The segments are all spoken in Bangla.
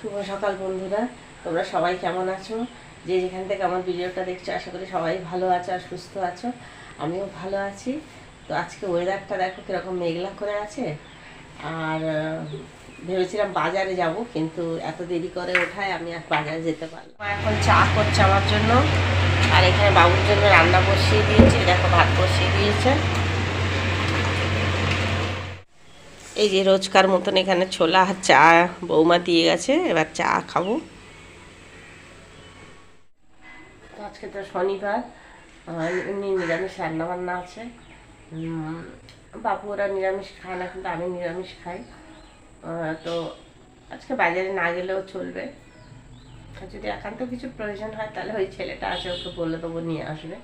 শুভ সকাল বন্ধুরা, তোমরা সবাই কেমন আছো? যে যেখান থেকে আমার ভিডিওটা দেখছো আশা করি সবাই ভালো আছো আর সুস্থ আছো। আমিও ভালো আছি। তো আজকে ওয়েদারটা দেখো কীরকম মেঘলা করে আছে। আর ভেবেছিলাম বাজারে যাব, কিন্তু এত দেরি করে ওঠায় আমি আর বাজারে যেতে পারলাম। এখন চা করছে আমার জন্য, আর এখানে বাবুর জন্য রান্না বসিয়ে দিয়েছে। দেখো ভাত বসিয়ে দিয়েছে। এই যে রোজকার মতন এখানে ছোলা আর চা বৌমা দিয়ে গেছে, এবার চা খাবো। আজকে তো শনিবার, এমনি নিরামিষ রান্নাবান্না আছে। বাবু ওরা নিরামিষ খায় না, কিন্তু আমি নিরামিষ খাই। তো আজকে বাজারে না গেলেও চলবে। যদি একান্ত কিছু প্রয়োজন হয় তাহলে ওই ছেলেটা আছে, ওকে বলে দেবো নিয়ে আসবে।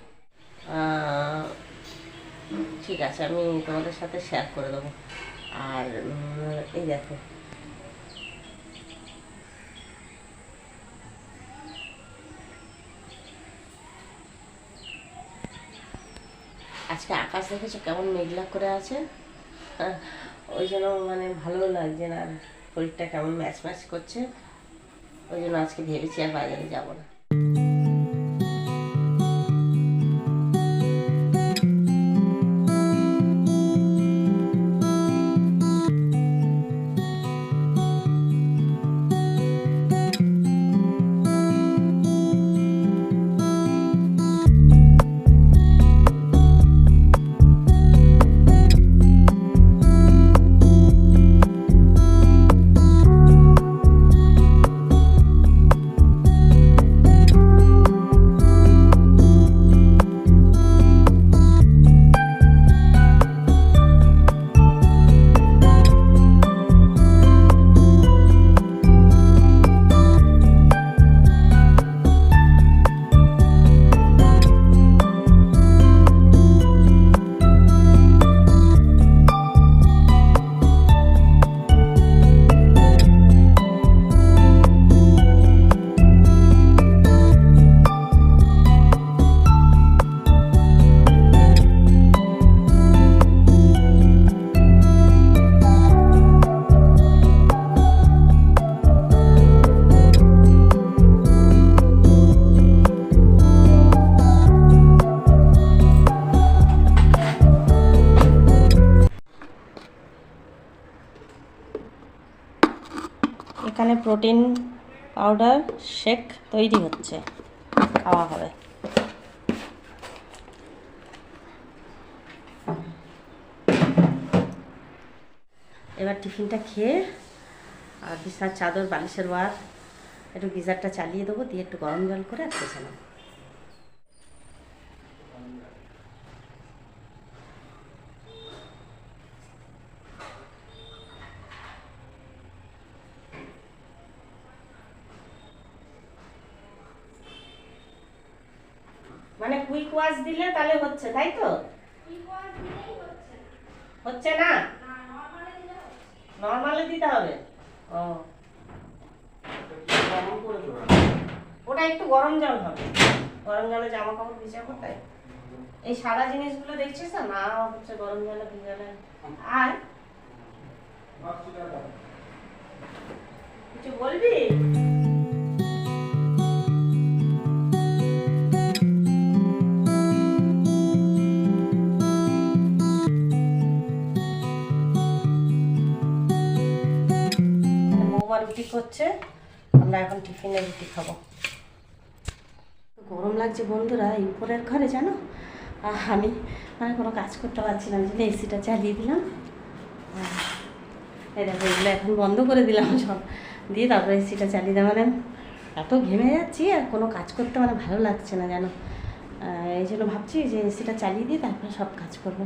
ঠিক আছে, আমি তোমাদের সাথে শেয়ার করে দেবো। আর এই দেখো, আজকে আকাশ দেখেছো কেমন মেঘলা করে আছে। ওই জন্য মানে ভালো লাগছে না, আর শরীরটা কেমন ম্যাচ ম্যাচ করছে। ওই জন্য আজকে ভেবেছি আর বাজারে যাবো না। এখানে প্রোটিন পাউডার শেক তৈরি হচ্ছে, খাওয়া হবে। এবার টিফিনটা খেয়ে আর বিছানার চাদর বালিশের ওয়ার একটু গিজারটা চালিয়ে দেবো, দিয়ে একটু গরম জল করে আর পেছালাম। মানে কুইক ওয়াশ দিলে তাহলে হচ্ছে, তাই তো? হচ্ছে না, নরমালে দিতে হবে। ও, ওটা একটু গরম জল হবে, গরম জলে জামা কাপড় ভিজাবো তাই। এই সাদা জিনিসগুলো দেখছিস না হচ্ছে গরম জলে ভিজালে। আর কিছু বলবি? রুটি করছে, আমরা এখন টিফিনে রুটি খাবো। গরম লাগছে বন্ধুরা এই উপরের ঘরে, জানো। আমি মানে কোনো কাজ করতে পারছি না, ওই জন্য এসিটা চালিয়ে দিলাম। এই দেখো, এগুলো এখন বন্ধ করে দিলাম সব দিয়ে, তারপরে এসিটা চালিয়ে দেওয়া। মানে এত ঘেমে যাচ্ছি আর কোনো কাজ করতে মানে ভালো লাগছে না, জানো। এই জন্য ভাবছি যে এসিটা চালিয়ে দিয়ে তারপরে সব কাজ করবো।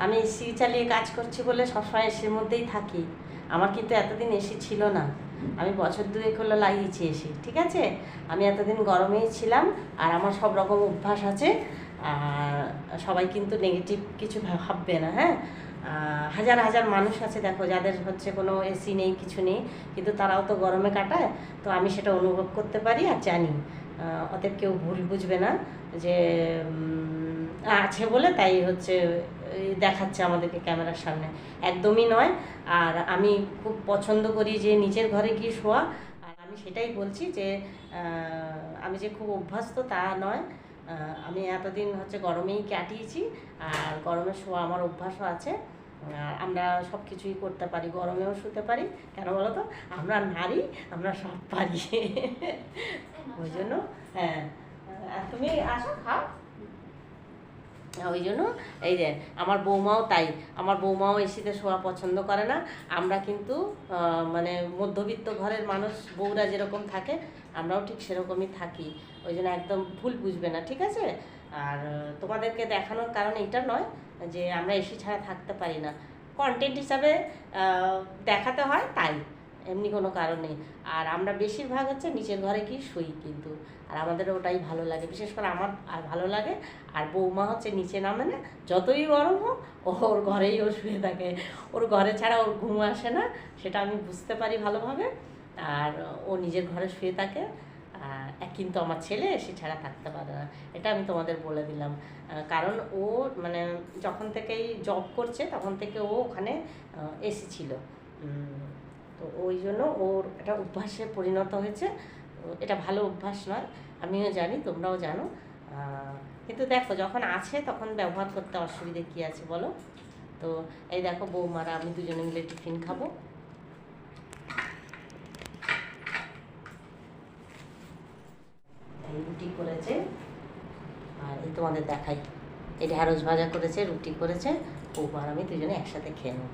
আমি এসি চালিয়ে কাজ করছি বলে সবসময় এসির মধ্যেই থাকি। আমার কিন্তু এতদিন এসি ছিল না, আমি বছর দুয়েক হলো লাগিয়েছি এসি, ঠিক আছে। আমি এতদিন গরমেই ছিলাম, আর আমার সব রকম অভ্যাস আছে। আর সবাই কিন্তু নেগেটিভ কিছু ভাববে না, হ্যাঁ। হাজার হাজার মানুষ আছে দেখো, যাদের হচ্ছে কোনো এসি নেই, কিছু নেই, কিন্তু তারাও তো গরমে কাটায়। তো আমি সেটা অনুভব করতে পারি আর জানি। অতএব কেউ ভুল বুঝবে না যে আছে বলে তাই হচ্ছে দেখাচ্ছে আমাদেরকে ক্যামেরার সামনে, একদমই নয়। আর আমি খুব পছন্দ করি যে নিজের ঘরে গিয়ে শোয়া। আর আমি সেটাই বলছি যে আমি যে খুব অভ্যস্ত তা নয়। আমি এতদিন হচ্ছে গরমেই কাটিয়েছি, আর গরমে শোয়া আমার অভ্যাসও আছে। আমরা সব কিছুই করতে পারি, গরমেও শুতে পারি। কেন বলো তো, আমরা নারী, আমরা সব পারি। ওই জন্য হ্যাঁ, তুমি আসো খাও। ওই জন্য এই যে আমার বৌমাও তাই, আমার বৌমাও এসিতে শোয়া পছন্দ করে না। আমরা কিন্তু মানে মধ্যবিত্ত ঘরের মানুষ, বউরা যেরকম থাকে আমরাও ঠিক সেরকমই থাকি। ওই জন্য একদম ভুল বুঝবে না, ঠিক আছে। আর তোমাদেরকে দেখানোর কারণ এইটা নয় যে আমরা এসি ছাড়া থাকতে পারি না, কন্টেন্ট হিসাবে দেখাতে হয় তাই, এমনি কোনো কারণ নেই। আর আমরা বেশিরভাগ হচ্ছে নিচের ঘরে কি শুই কিন্তু, আর আমাদের ওটাই ভালো লাগে, বিশেষ করে আমার আর ভালো লাগে। আর বৌমা হচ্ছে নিচে নামে না, যতই গরম হোক ওর ঘরেই ও শুয়ে থাকে। ওর ঘরে ছাড়া ওর ঘুম আসে না, সেটা আমি বুঝতে পারি ভালোভাবে। আর ও নিজের ঘরে শুয়ে থাকে। কিন্তু আমার ছেলে এসি ছাড়া থাকতে পারে না, এটা আমি তোমাদের বলে দিলাম। কারণ ও মানে যখন থেকেই জব করছে তখন থেকে ও ওখানে এসি ছিল, তো ওই জন্য ওর একটা অভ্যাসে পরিণত হয়েছে। এটা ভালো অভ্যাস নয়, আমিও জানি, তোমরাও জানো। কিন্তু দেখো যখন আছে তখন ব্যবহার করতে অসুবিধে কী আছে বলো। তো এই দেখো বৌমারা আমি দুজনে মিলে টিফিন খাবো। এই রুটি করেছে, আর এই তোমাদের দেখাই, এই ঢ্যাঁড়স ভাজা করেছে, রুটি করেছে, বৌমার আমি দুজনে একসাথে খেয়ে নেব।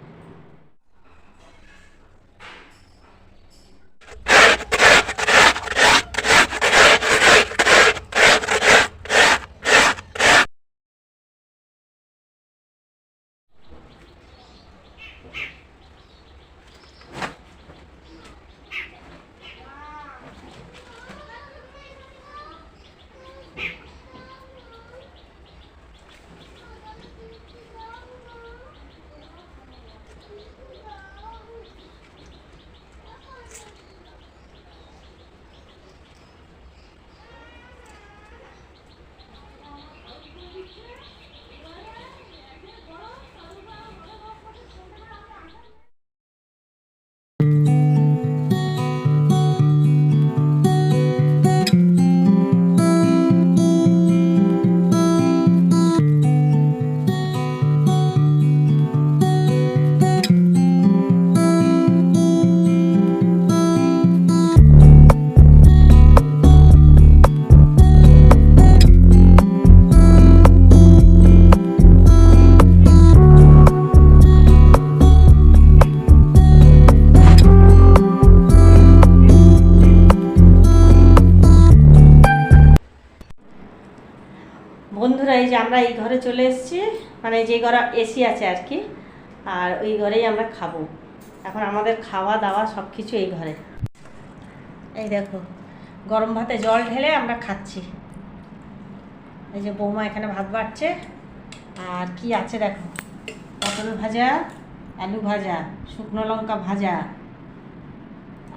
বন্ধুরা এই যে আমরা এই ঘরে চলে এসেছি, মানে যে ঘরে এসি আছে আর কি, আর ওই ঘরেই আমরা খাবো এখন। আমাদের খাওয়া দাওয়া সব কিছু এই ঘরে। এই দেখো গরম ভাতে জল ঢেলে আমরা খাচ্ছি। এই যে বৌমা এখানে ভাত বাড়ছে, আর কি আছে দেখো, পটল ভাজা, আলু ভাজা, শুকনো লঙ্কা ভাজা,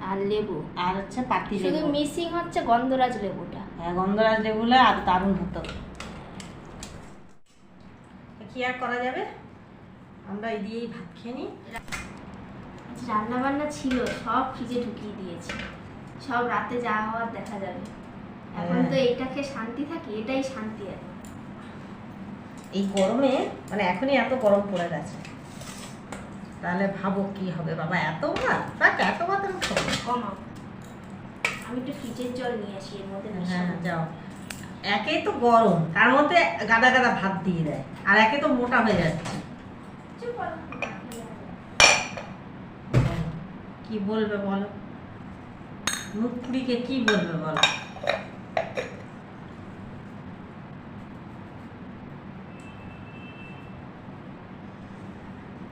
আর লেবু, আর হচ্ছে পাতি শুধু লেবু। মিসিং হচ্ছে গন্ধরাজ লেবুটা। হ্যাঁ, গন্ধরাজ লেবুলা আর দারুণ হতো। কি আর করা যাবে, আমরা এই দিয়েই ভাত খেয়ে নিই। রান্না বান্না ছিল সব ফ্রিজে ঢুকিয়ে দিয়েছি, সব রাতে যা হওয়ার দেখা যাবে। এখন তো এইটা খেয়ে শান্তি থাকি, এটাই শান্তি। আর এই গরমে মানে এখনই এত গরম পড়ে গেছে, তাহলে ভাবো কি হবে বাবা। এত ভাত, এত ভাত আমি খাবো। কমাও, আমি একটু ফ্রিজের জল নিয়ে আসি এর মধ্যে। হ্যাঁ যাও, একেই তো গরম, তার মধ্যে গাদা গাদা ভাত দিয়ে দেয়, আর একে তো মোটা হয়ে যাচ্ছে। কি বলবে বলো, মুখ পুড়িকে কি বলবে বলো।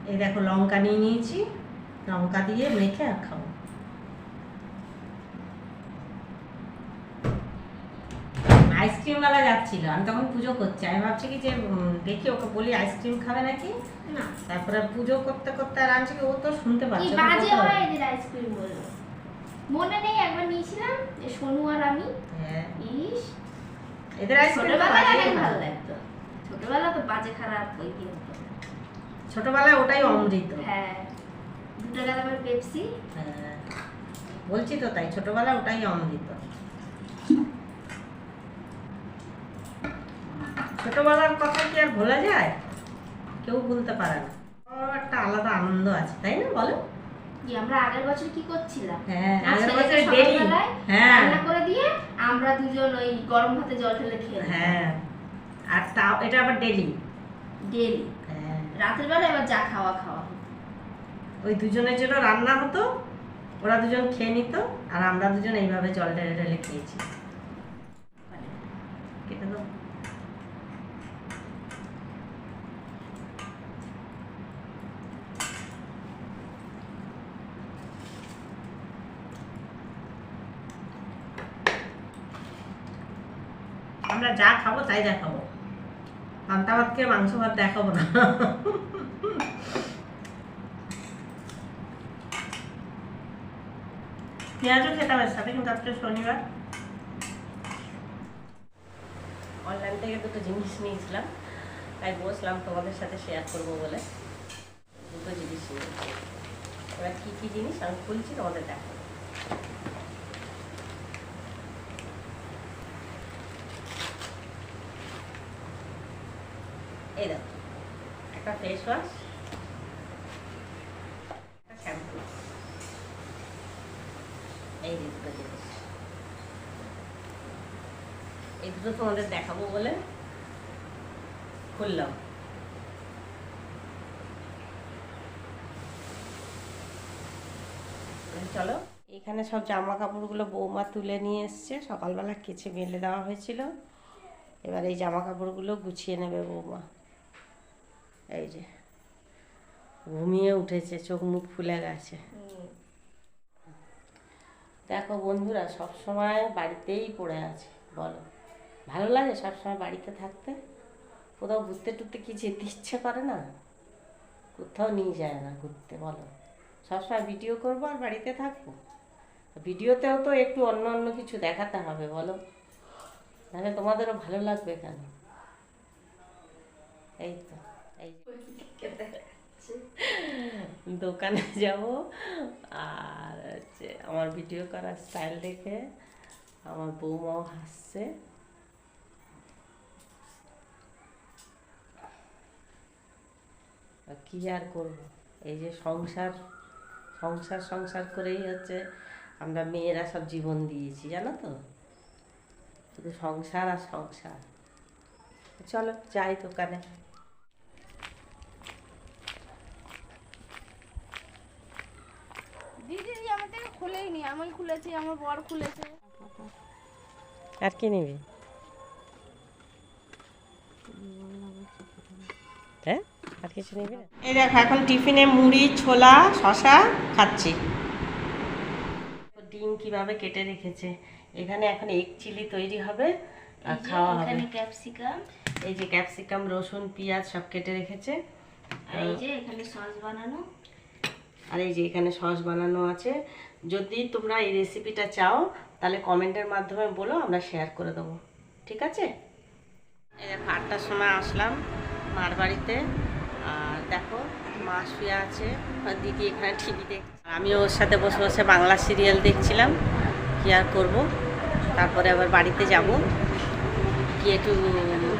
এই দেখো লঙ্কা নিয়ে নিয়েছি, লঙ্কা দিয়ে মেখে আর খাবো। আইসক্রিমওয়ালা যাচ্ছিল, আমি তখন পুজো করছি, আমি ভাবছি কি যে দেখি ওকে বলি আইসক্রিম খাবে নাকি, না তারপরে পুজো করতে করতে আর আনছি কি ও তো শুনতে কি পাচ্ছে বাজে হয় এদের আইসক্রিম বললো। মনে নেই একবার নিয়েছিলাম যে সোনু আর আমি, হ্যাঁ ইস এদের আইসক্রিম ছোটবেলায় অনেক ভালো লাগতো, ছোটবেলা তো বাজে খারাপ ওই কি হতো। ছোটবেলায় ওটাই অমৃত। হ্যাঁ 2 টাকা দামের পেপসি। হ্যাঁ বলছি তো তাই, ছোটবেলায় ওটাই অমৃত। ছোটবেলার কথা কি আর ভোলা যায়? কেউ ভুলতে পারে না। একটা আলাদা আনন্দ আছে, তাই না বলো? যে আমরা আগের বছর কি করছিলাম, হ্যাঁ আর আগের ছেলেকে বছর ডেলি। সকালবেলায় হ্যাঁ রান্না করে দিয়ে আমরা দুজন ওই গরম ভাতে জল ঢেলে খেয়ে হ্যাঁ আর তা এটা আবার ডেলি। ডেলি হ্যাঁ রাতের বেলা এবার যা খাওয়া খাওয়া হতো। ওই দুজনের জন্য রান্না হতো, ওরা দুজন খেয়ে নিত, আর আমরা দুজন এইভাবে জল ঢেলে ঢেলে খেয়েছি। কেটে দাও। আমরা যা খাবো তাই দেখাবো, পান্তা ভাতকে মাংস ভাত দেখাবো না। পেঁয়াজও খেতাম এর সাথে, কিন্তু আজকে শনিবার। অনলাইন থেকে দুটো জিনিস নিয়েছিলাম, তাই বসলাম তোমাদের সাথে শেয়ার করবো বলে। দুটো জিনিস নিয়েছি, এবার কী কী জিনিস আমি খুলছি তোমাদের দেখাবো। এই দেখো, একটা ফেস ওয়াশ, একটা শ্যাম্পু, এই যে দুটো জিনিস। এই দুটো তোমাদের দেখাবো বলে খুললাম। চলো, এখানে সব জামা কাপড়গুলো বৌমা তুলে নিয়ে এসছে, সকালবেলা কেচে মেলে দেওয়া হয়েছিল। এবার এই জামা কাপড়গুলো গুছিয়ে নেবে বৌমা। এই যে ঘুমিয়ে উঠেছে, চোখ মুখ ফুলে গেছে। দেখো বন্ধুরা, সব সময় বাড়িতেই পড়ে আছে, বলো ভালো লাগে সব সময় বাড়িতে থাকতে? কোথাও ঘুরতে টুরতে কি যেতে ইচ্ছে করে না? কোথাও নিয়ে যায় না ঘুরতে, বলো। সবসময় ভিডিও করবো আর বাড়িতে থাকবো? ভিডিওতেও তো একটু অন্য অন্য কিছু দেখাতে হবে, বলো, তাহলে তোমাদেরও ভালো লাগবে কেন? এই তো এই দোকানে যাব, আর হচ্ছে আমার ভিডিও করার স্টাইল দেখে আমার বৌমাও হাসছে। কি আর করব, এই যে সংসার সংসার সংসার করেই হচ্ছে আমরা মেয়েরা সব জীবন দিয়েছি, জানো তো, শুধু সংসার আর সংসার। চলো যাই দোকানে। দিদি আমার থেকে খুলেই নি, আমি খুলেছি, আমার বর খুলেছে। আর কি নিবি? হ্যাঁ আর কিছু নিবি না? এই দেখো, এখন টিফিনে মুড়ি, ছোলা, শশা খাচ্ছি। ডিম কিভাবে কেটে রেখেছে, এখানে এখন এগ চিলি তৈরি হবে আর খাওয়া হবে। এখানে ক্যাপসিকাম, এই যে ক্যাপসিকাম, রসুন, পেঁয়াজ সব কেটে রেখেছে। আর এই যে এখানে সস বানানো, আর এই যে এখানে সস বানানো আছে। যদি তোমরা এই রেসিপিটা চাও তাহলে কমেন্টের মাধ্যমে বলো, আমরা শেয়ার করে দেবো, ঠিক আছে? এই দেখো 8টার সময় আসলাম মার বাড়িতে, আর দেখো মা শুয়ে আছে, আর দিদি এখানে টিভি দেখছে, আমি ওর সাথে বসে বসে বাংলা সিরিয়াল দেখছিলাম। কি আর করবো, তারপরে আবার বাড়িতে যাব, গিয়ে একটু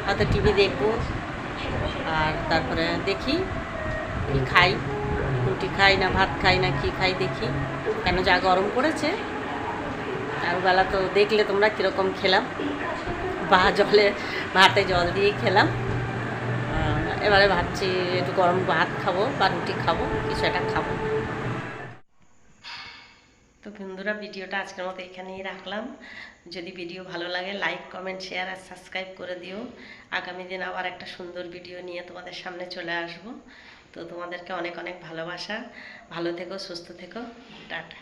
হয়তো টিভি দেখবো, আর তারপরে দেখি কি খাই, রুটি খাই না ভাত খাই না কি খাই দেখি, কেন যা গরম পড়েছে। আর বেলা তো দেখলে তোমরা কীরকম খেলাম, ভাতে জল দিয়ে খেলাম। এবারে ভাবছি একটু গরম ভাত খাবো বা রুটি খাবো, কিছু একটা খাবো। তো বন্ধুরা, ভিডিওটা আজকের মতো এখানেই রাখলাম। যদি ভিডিও ভালো লাগে লাইক কমেন্ট শেয়ার আর সাবস্ক্রাইব করে দিও। আগামী দিন আবার একটা সুন্দর ভিডিও নিয়ে তোমাদের সামনে চলে আসব। তো তোমাদেরকে অনেক অনেক ভালোবাসা। ভালো থেকো, সুস্থ থেকো, টাটা।